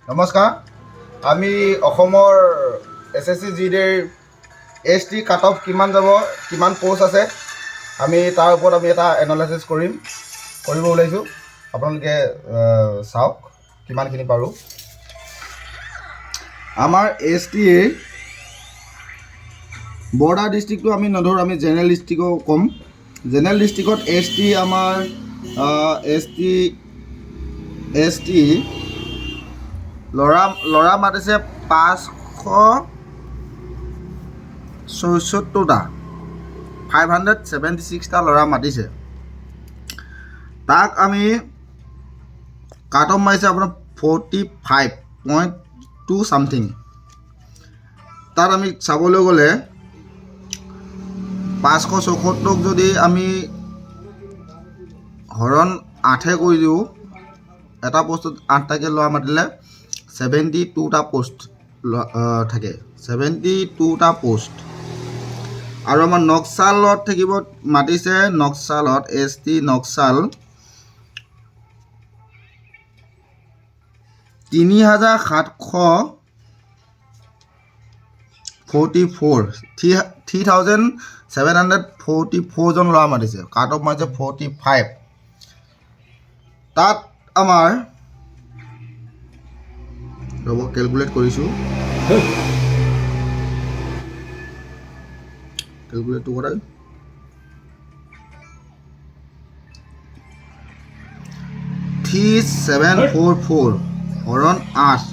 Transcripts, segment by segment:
নমস্কাৰ আমি অসমৰ SSC জিডিৰ ST কাট অফ কিমান যাব কিমান পোষ্ট আছে আমি তাৰ ওপৰত আমি এটা এনালাইচিছ কৰিব ওলাইছোঁ আপোনালোকে চাওক কিমানখিনি পাৰোঁ আমাৰ ST বৰ্ডাৰ ডিষ্ট্ৰিক্টটো আমি নধৰোঁ আমি জেনেৰেল ডিষ্ট্ৰিক্টও ক'ম জেনেৰেল ডিষ্ট্ৰিক্টত ST আমাৰ ST ল'ৰা মাতিছে 576টা 576টা ল'ৰা মাতিছে তাক আমি কাট অফ মাৰিছে আপোনাৰ 45.2 সামথিং তাত আমি চাবলৈ গ'লে 576ক যদি আমি হৰণ 8 কৰি দিওঁ এটা পোষ্টত 8টাকৈ ল'ৰা মাতিলে 72টা পোষ্ট থাকে 72টা পোষ্ট আৰু আমাৰ নক্সালত থাকিব মাতিছে নক্সালত ST নক্সাল 3744 জন ল'ৰা মাতিছে কাট অফ মাৰিছে 45 তাত আমাৰ ৰ'ব কেলকুলেট কৰিছোঁ কেলকুলেটটো কৰা 3744 হৰণ 8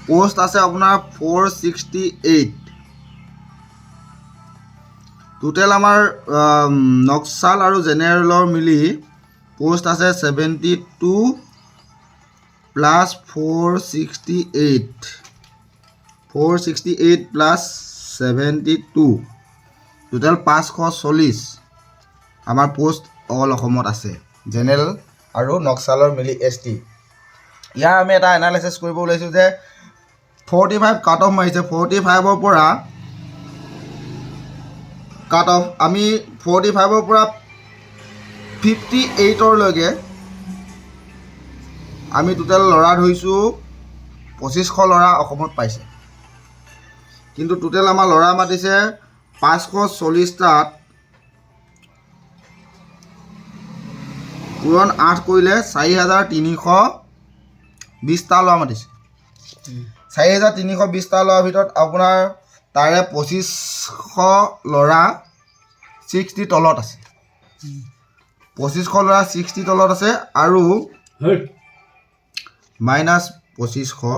পোষ্ট আছে আপোনাৰ 468 টোটেল আমাৰ নক্সাল আৰু জেনেৰেলৰ মিলি পোষ্ট আছে 72 প্লাছ 468 প্লাছ 72 টোটেল 540 আমাৰ পোষ্ট অল অসমত আছে জেনেৰেল আৰু নক্সালৰ মিলি ST ইয়াৰ আমি এটা এনালাইচিছ কৰিব ওলাইছোঁ যে 45 কাট অফ মাৰিছে 45ৰ পৰা কাট অফ আমি 45ৰ পৰা 58লৈকে আমি টোটেল ল'ৰা ধৰিছোঁ 2500 ল'ৰা অসমত পাইছে কিন্তু টোটেল আমাৰ ল'ৰা মাতিছে 540টাত পূৰণ 8 কৰিলে 4320টা ল'ৰা মাতিছে 4320টা ল'ৰাৰ ভিতৰত আপোনাৰ তাৰে 2500 ল'ৰা 60 তলত আছে 2500 ল'ৰা 60 তলত আছে আৰু মাইনাছ 2500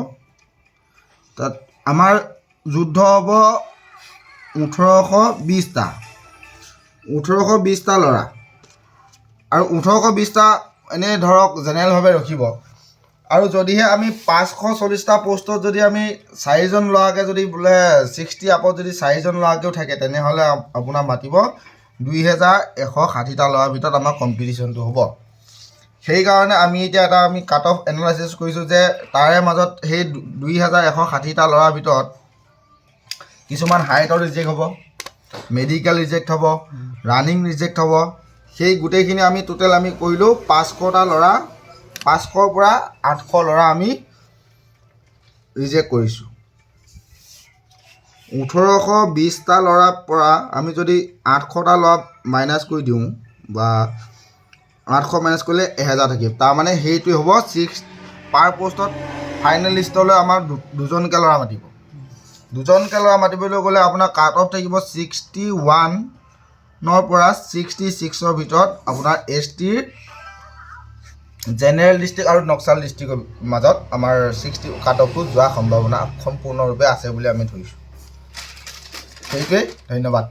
তাত আমাৰ যুদ্ধ হ'ব 1820টা ল'ৰা আৰু 1820টা এনেই ধৰক জেনেৰেলভাৱে ৰখিব আৰু যদিহে আমি 540টা পোষ্টত যদি আমি 4জন ল'ৰাকৈ যদি বোলে 60 আপত যদি 4জন ল'ৰাকৈও থাকে তেনেহ'লে আপোনাৰ মাতিব 2160টা ল'ৰাৰ ভিতৰত আমাৰ কম্পিটিশ্যনটো হ'ব সেইকাৰণে আমি এতিয়া এটা আমি কাট অফ এনালাইচিছ কৰিছোঁ যে তাৰে মাজত সেই 2160টা ল'ৰাৰ ভিতৰত কিছুমান হাইটৰ ৰিজেক্ট হ'ব মেডিকেল ৰিজেক্ট হ'ব ৰানিং ৰিজেক্ট হ'ব সেই গোটেইখিনি আমি টোটেল আমি কৰিলোঁ 500টা ল'ৰা 500ৰ পৰা 800 ল'ৰা আমি ৰিজেক্ট কৰিছোঁ 1820টা ল'ৰাৰ পৰা আমি যদি 800টা ল'ৰা মাইনাছ কৰি দিওঁ বা 800 মাইনাছ কৰিলে 1000 থাকিব তাৰমানে সেইটোৱে হ'ব 6 পাৰ পোষ্টত ফাইনেল লিষ্টলৈ আমাৰ দুজনকৈ ল'ৰা মাতিব দুজনকৈ ল'ৰা মাতিবলৈ গ'লে আপোনাৰ কাট অফ থাকিব 61ৰ পৰা 66ৰ ভিতৰত আপোনাৰ STৰ জেনেৰেল ডিষ্ট্ৰিক্ট আৰু নক্সাল ডিষ্ট্ৰিক্টৰ মাজত আমাৰ 60 কাট অফটো যোৱাৰ সম্ভাৱনা সম্পূৰ্ণৰূপে আছে বুলি আমি ধৰিছোঁ সেইটোৱেই ধন্যবাদ